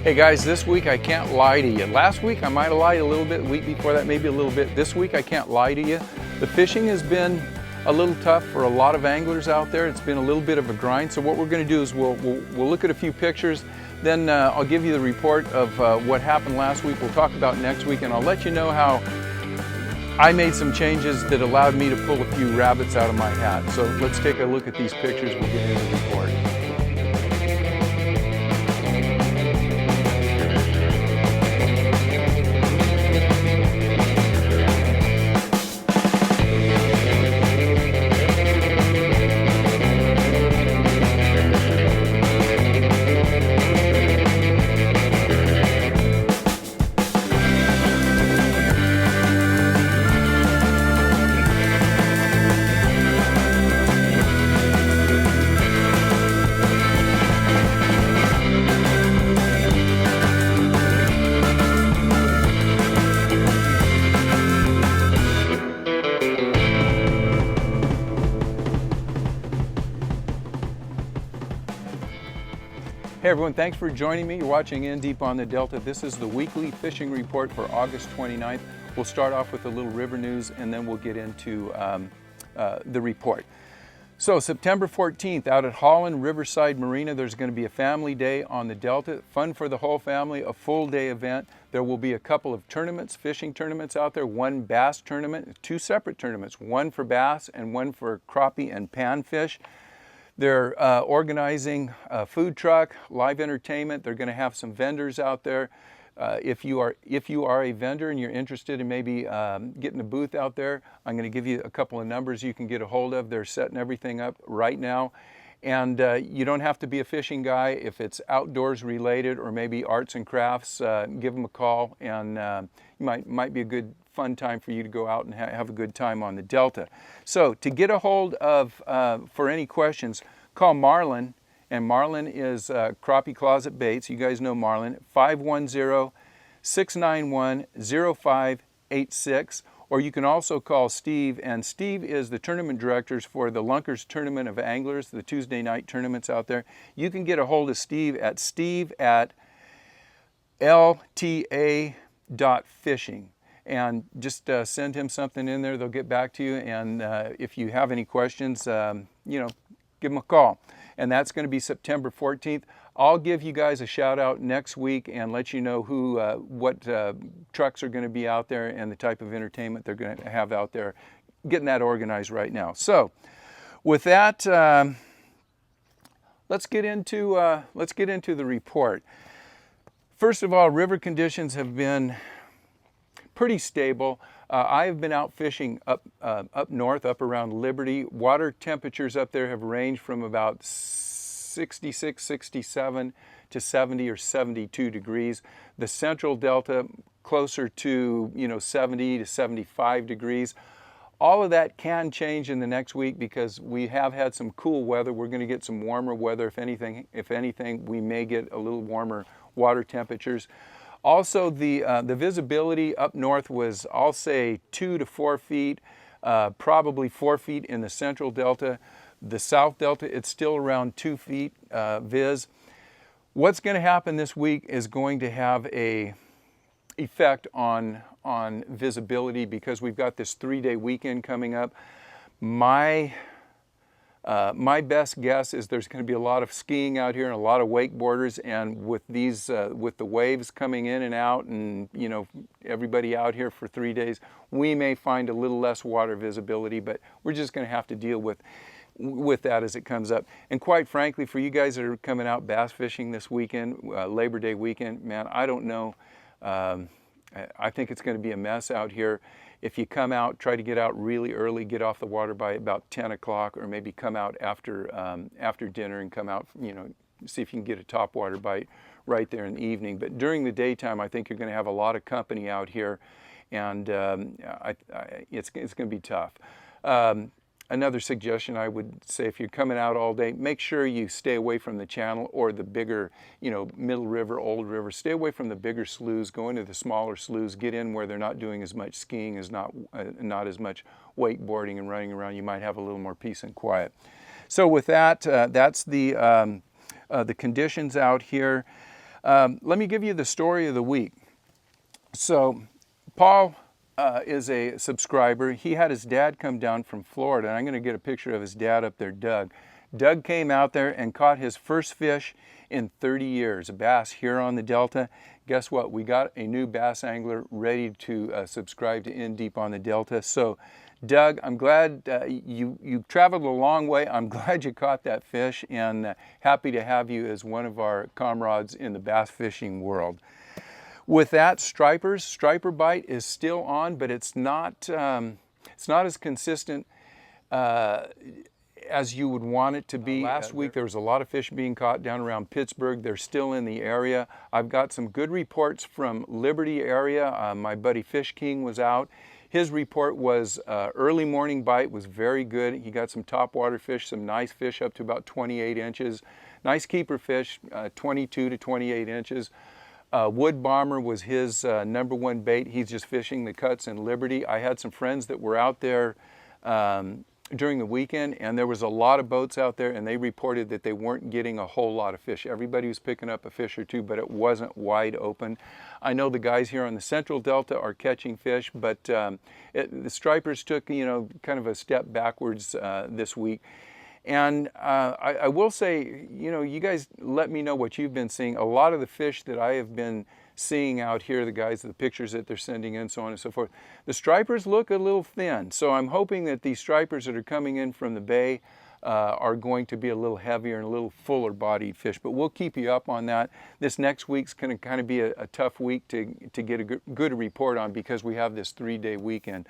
Hey guys, this week I can't lie to you. Last week I might have lied a little bit, the week before that maybe a little bit. This week I can't lie to you. The fishing has been a little tough for a lot of anglers out there. It's been a little bit of a grind. So what we're going to do is we'll look at a few pictures, then I'll give you the report of what happened last week. We'll talk about next week, and I'll let you know how I made some changes that allowed me to pull a few rabbits out of my hat. So let's take a look at these pictures. We'll get into the report. Hey everyone, thanks for joining me. You're watching In Deep on the Delta. This is the weekly fishing report for August 29th. We'll start off with a little river news and then we'll get into the report. So September 14th out at Holland Riverside Marina, there's going to be a family day on the Delta. Fun for the whole family, a full day event. There will be a couple of tournaments, fishing tournaments out there, one bass tournament, two separate tournaments, one for bass and one for crappie and panfish. They're organizing a food truck, live entertainment. They're going to have some vendors out there. If you are a vendor and you're interested in maybe getting a booth out there, I'm going to give you a couple of numbers you can get a hold of. They're setting everything up right now. And you don't have to be a fishing guy. If it's outdoors related or maybe arts and crafts, give them a call, and might be a good fun time for you to go out and have a good time on the Delta. So to get a hold of, for any questions, call Marlin, and Marlin is Crappie Closet Baits. You guys know Marlin, 510-691-0586. Or you can also call Steve, and Steve is the tournament directors for the Lunkers Tournament of Anglers, the Tuesday night tournaments out there. You can get a hold of Steve at steve@lta.fishing. And just send him something in there. They'll get back to you. And if you have any questions, give them a call. And that's going to be September 14th. I'll give you guys a shout out next week and let you know what trucks are going to be out there and the type of entertainment they're going to have out there. Getting that organized right now. So, with that, let's get into the report. First of all, river conditions have been pretty stable. I've been out fishing up north, up around Liberty. Water temperatures up there have ranged from about 66, 67 to 70 or 72 degrees. The central delta closer to 70 to 75 degrees. All of that can change in the next week because we have had some cool weather. We're going to get some warmer weather. If anything, we may get a little warmer water temperatures. Also, the visibility up north was, I'll say, 2 to 4 feet, probably 4 feet in the central delta. The south delta, it's still around 2 feet viz. What's going to happen this week is going to have a effect on visibility because we've got this 3-day weekend coming up. My best guess is there's going to be a lot of skiing out here and a lot of wakeboarders, and with these with the waves coming in and out, and everybody out here for 3 days, we may find a little less water visibility, but we're just going to have to deal with that as it comes up. And quite frankly, for you guys that are coming out bass fishing this weekend, Labor Day weekend, man, I don't know. I think it's going to be a mess out here. If you come out, try to get out really early, get off the water by about 10 o'clock, or maybe come out after dinner and come out, see if you can get a topwater bite right there in the evening. But during the daytime, I think you're going to have a lot of company out here, and it's going to be tough. Another suggestion I would say, if you're coming out all day, make sure you stay away from the channel or the bigger, Middle River, Old River. Stay away from the bigger sloughs, go into the smaller sloughs, get in where they're not doing as much skiing, not as much wakeboarding and running around. You might have a little more peace and quiet. So with that, that's the conditions out here. Let me give you the story of the week. So Paul is a subscriber. He had his dad come down from Florida, and I'm going to get a picture of his dad up there, Doug. Doug came out there and caught his first fish in 30 years, a bass here on the Delta. Guess what? We got a new bass angler ready to subscribe to In Deep on the Delta. So Doug, I'm glad you traveled a long way. I'm glad you caught that fish, and happy to have you as one of our comrades in the bass fishing world. With that, striper bite is still on, but it's not as consistent as you would want it to be. Last week there was a lot of fish being caught down around Pittsburgh. They're still in the area. I've got some good reports from Liberty area. My buddy Fish King was out. His report was early morning bite was very good. He got some topwater fish, some nice fish up to about 28 inches. Nice keeper fish, 22 to 28 inches. Wood bomber was his #1 bait. He's just fishing the cuts in Liberty. I had some friends that were out there during the weekend, and there was a lot of boats out there, and they reported that they weren't getting a whole lot of fish. Everybody was picking up a fish or two, but it wasn't wide open. I know the guys here on the Central Delta are catching fish, but the stripers took, kind of a step backwards this week. And I will say, you guys let me know what you've been seeing. A lot of the fish that I have been seeing out here, the guys, the pictures that they're sending in, so on and so forth, the stripers look a little thin. So I'm hoping that these stripers that are coming in from the bay are going to be a little heavier and a little fuller bodied fish. But we'll keep you up on that. This next week's going to kind of be a tough week to get a good report on, because we have this 3-day weekend.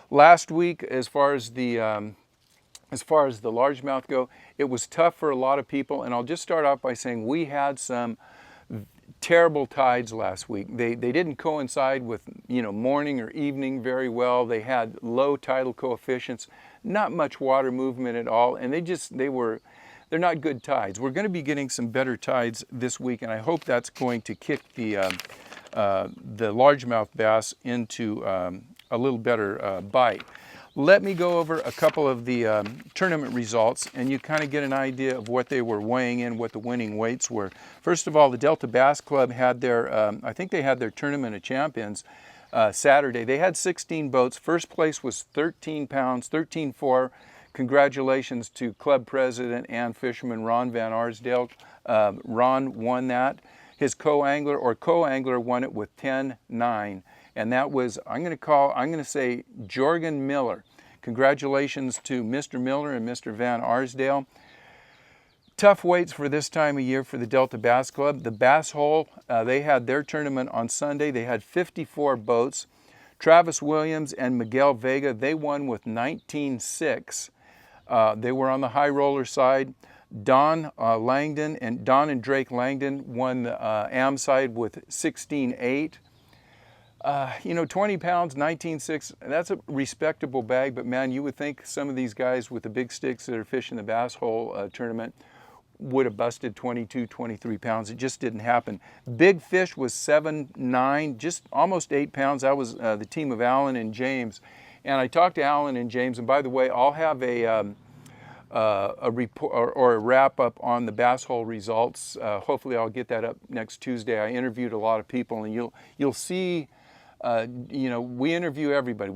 Last week, as far as the largemouth go, it was tough for a lot of people, and I'll just start off by saying we had some terrible tides last week. They didn't coincide with morning or evening very well. They had low tidal coefficients, not much water movement at all, and they're not good tides. We're going to be getting some better tides this week, and I hope that's going to kick the largemouth bass into a little better bite. Let me go over a couple of the tournament results, and you kind of get an idea of what they were weighing in, what the winning weights were. First of all, the Delta Bass Club had their, I think they had their Tournament of Champions Saturday. They had 16 boats. First place was 13 pounds, 13.4. Congratulations to club president and fisherman Ron Van Arsdale. Ron won that. His co-angler won it with 10.9. And that was, I'm going to say Jorgen Miller. Congratulations to Mr. Miller and Mr. Van Arsdale. Tough weights for this time of year for the Delta Bass Club. The Bass Hole, they had their tournament on Sunday. They had 54 boats. Travis Williams and Miguel Vega, they won with 19.6. They were on the high roller side. Don and Drake Langdon won the AM side with 16.8. 20 pounds, 19.6, that's a respectable bag, but man, you would think some of these guys with the big sticks that are fishing the Bass Hole tournament would have busted 22, 23 pounds. It just didn't happen. Big fish was 7.9, just almost 8 pounds. That was the team of Alan and James. And I talked to Alan and James, and by the way, I'll have a report or a wrap up on the Bass Hole results. Hopefully I'll get that up next Tuesday. I interviewed a lot of people, and you'll see. We interview everybody.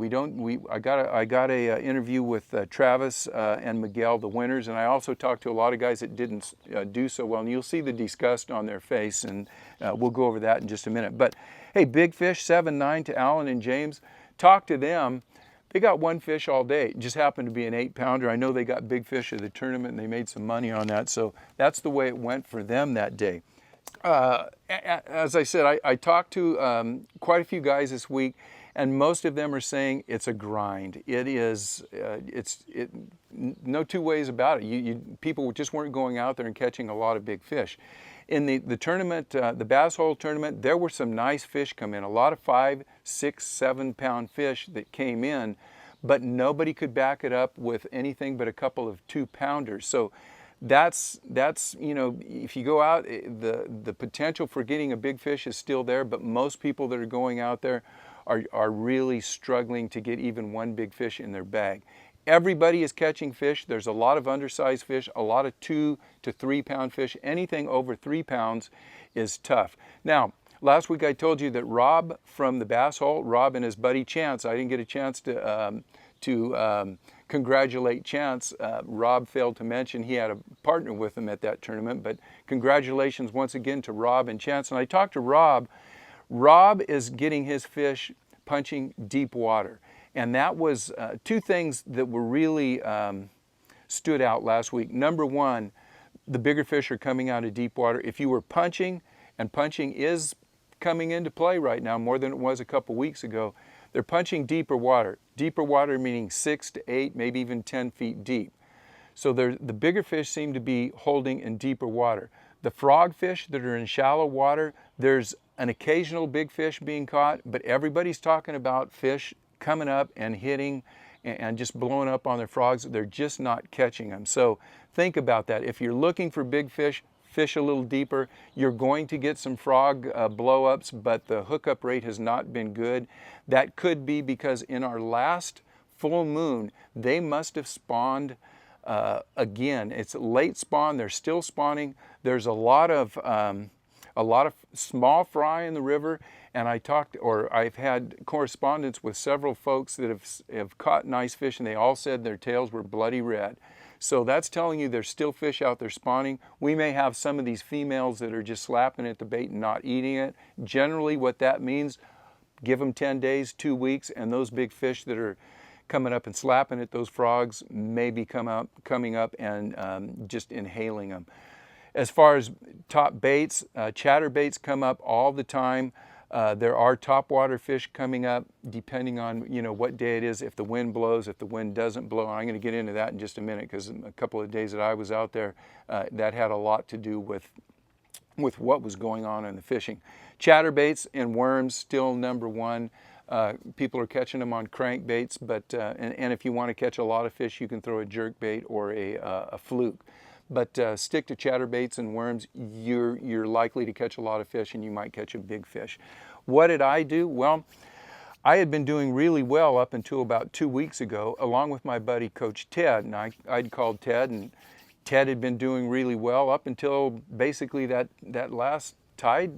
I got a interview with Travis and Miguel, the winners, and I also talked to a lot of guys that didn't do so well, and you'll see the disgust on their face, and we'll go over that in just a minute. But hey, big fish, 7.9 to Alan and James. Talk to them. They got one fish all day. It just happened to be an 8-pounder. I know they got big fish at the tournament, and they made some money on that, so that's the way it went for them that day. As I said, I talked to quite a few guys this week, and most of them are saying it's a grind. It is, no two ways about it. People just weren't going out there and catching a lot of big fish. In the tournament, the Bass Hole tournament, there were some nice fish come in, a lot of 5, 6, 7-pound fish that came in, but nobody could back it up with anything but a couple of 2-pounders. So that's if you go out, the potential for getting a big fish is still there, but most people that are going out there are really struggling to get even one big fish in their bag. Everybody is catching fish. There's a lot of undersized fish, a lot of 2 to 3 pound fish. Anything over 3 pounds is tough. Now, last week I told you that Rob from the Bass Hole, Rob and his buddy Chance, I didn't get a chance to congratulate Chance. Rob failed to mention he had a partner with him at that tournament, but congratulations once again to Rob and Chance. And I talked to Rob. Rob is getting his fish punching deep water. And that was two things that were really stood out last week. Number one, the bigger fish are coming out of deep water. If you were punching, and punching is coming into play right now more than it was a couple weeks ago, they're punching deeper water. Deeper water meaning 6 to 8, maybe even 10 feet deep. So the bigger fish seem to be holding in deeper water. The frogfish that are in shallow water, there's an occasional big fish being caught, but everybody's talking about fish coming up and hitting and just blowing up on their frogs. They're just not catching them. So think about that. If you're looking for big fish, fish a little deeper. You're going to get some frog blow-ups, but the hookup rate has not been good. That could be because in our last full moon, they must have spawned again. It's late spawn. They're still spawning. There's a lot of small fry in the river, and I've had correspondence with several folks that have caught nice fish, and they all said their tails were bloody red. So that's telling you there's still fish out there spawning. We may have some of these females that are just slapping at the bait and not eating it. Generally what that means, give them 10 days, 2 weeks, and those big fish that are coming up and slapping at those frogs may be coming up and just inhaling them. As far as top baits, chatterbaits come up all the time. There are topwater fish coming up depending on what day it is, if the wind blows, if the wind doesn't blow. I'm going to get into that in just a minute because a couple of days that I was out there, that had a lot to do with what was going on in the fishing. Chatterbaits and worms still number one. People are catching them on crankbaits, but and if you want to catch a lot of fish, you can throw a jerkbait or a fluke. But stick to chatterbaits and worms, you're likely to catch a lot of fish, and you might catch a big fish. What did I do? Well, I had been doing really well up until about 2 weeks ago, along with my buddy Coach Ted. And I'd called Ted, and Ted had been doing really well up until basically that last tide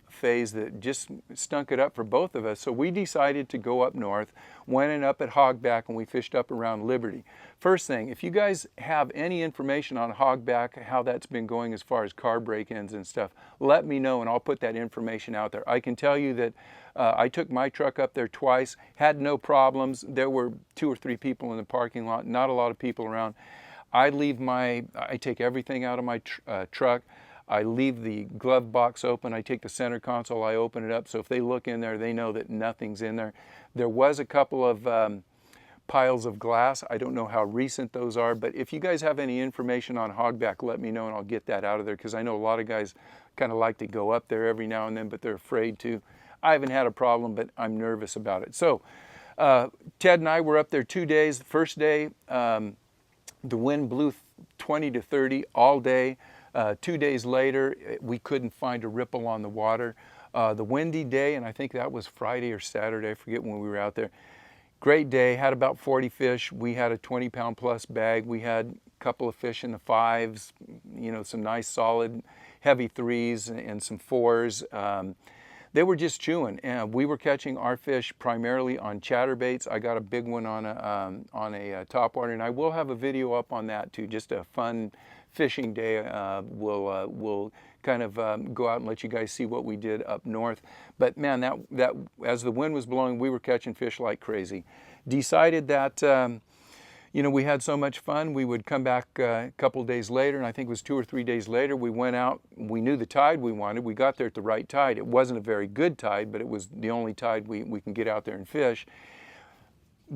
phase that just stunk it up for both of us. So we decided to go up north, went in up at Hogback, and we fished up around Liberty. First thing, if you guys have any information on Hogback, how that's been going as far as car break-ins and stuff, let me know and I'll put that information out there. I can tell you that I took my truck up there twice, had no problems. There were 2 or 3 people in the parking lot, not a lot of people around. I take everything out of my truck. I leave the glove box open. I take the center console, I open it up, so if they look in there, they know that nothing's in there. There was a couple of piles of glass. I don't know how recent those are, but if you guys have any information on Hogback, let me know and I'll get that out of there, because I know a lot of guys kind of like to go up there every now and then, but they're afraid to. I haven't had a problem, but I'm nervous about it. So Ted and I were up there 2 days. The first day, the wind blew 20 to 30 all day. 2 days later, we couldn't find a ripple on the water. The windy day, and I think that was Friday or Saturday, I forget when we were out there. Great day, had about 40 fish. We had a 20-pound plus bag. We had a couple of fish in the 5s, some nice solid heavy 3s and some 4s. They were just chewing, and we were catching our fish primarily on chatterbaits. I got a big one on a topwater, and I will have a video up on that too, just a fun fishing day. We'll kind of go out and let you guys see what we did up north. But man, that as the wind was blowing, we were catching fish like crazy. Decided that we had so much fun, we would come back a couple days later, and I think it was 2 or 3 days later, we went out. We knew the tide we wanted. We got there at the right tide. It wasn't a very good tide, but it was the only tide we can get out there and fish.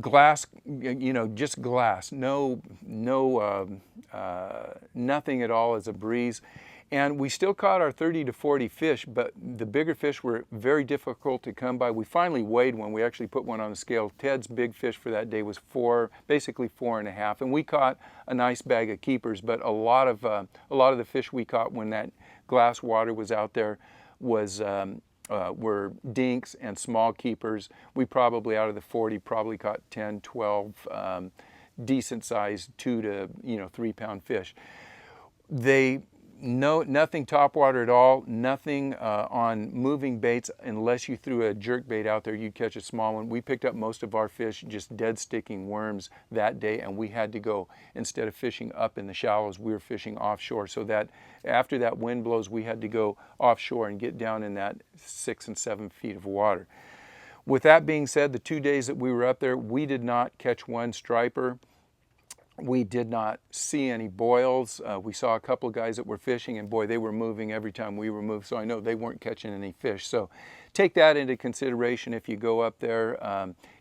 Glass, just glass, nothing at all as a breeze. And we still caught our 30 to 40 fish, but the bigger fish were very difficult to come by. We finally weighed one. We actually put one on the scale. Ted's big fish for that day was basically 4.5, and we caught a nice bag of keepers. But a lot of the fish we caught when that glass water was out there were dinks and small keepers. We probably, out of the 40, probably caught 10, 12 decent sized 2 to 3 pound fish. Nothing topwater at all, nothing on moving baits. Unless you threw a jerk bait out there, you'd catch a small one. We picked up most of our fish just dead sticking worms that day, and we had to go, instead of fishing up in the shallows, we were fishing offshore. So that after that wind blows, we had to go offshore and get down in that 6 and 7 feet of water. With that being said, the 2 days that we were up there, we did not catch one striper. We did not see any boils. We saw a couple of guys that were fishing, and boy, they were moving every time we were moved, so I know they weren't catching any fish. So take that into consideration if you go up there.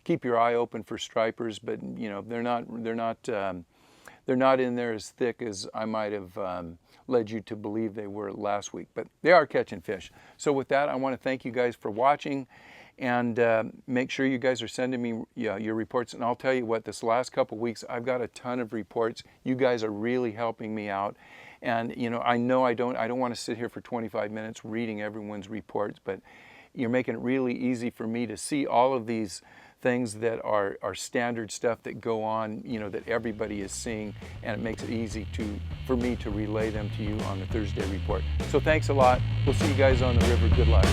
Keep your eye open for stripers, but they're not in there as thick as I might have led you to believe they were last week, but they are catching fish. So with that, I want to thank you guys for watching. And make sure you guys are sending me your reports. And I'll tell you what, this last couple weeks, I've got a ton of reports. You guys are really helping me out. And I know I don't want to sit here for 25 minutes reading everyone's reports, but you're making it really easy for me to see all of these things that are standard stuff that go on, that everybody is seeing, and it makes it easy for me to relay them to you on the Thursday report. So thanks a lot. We'll see you guys on the river. Good luck.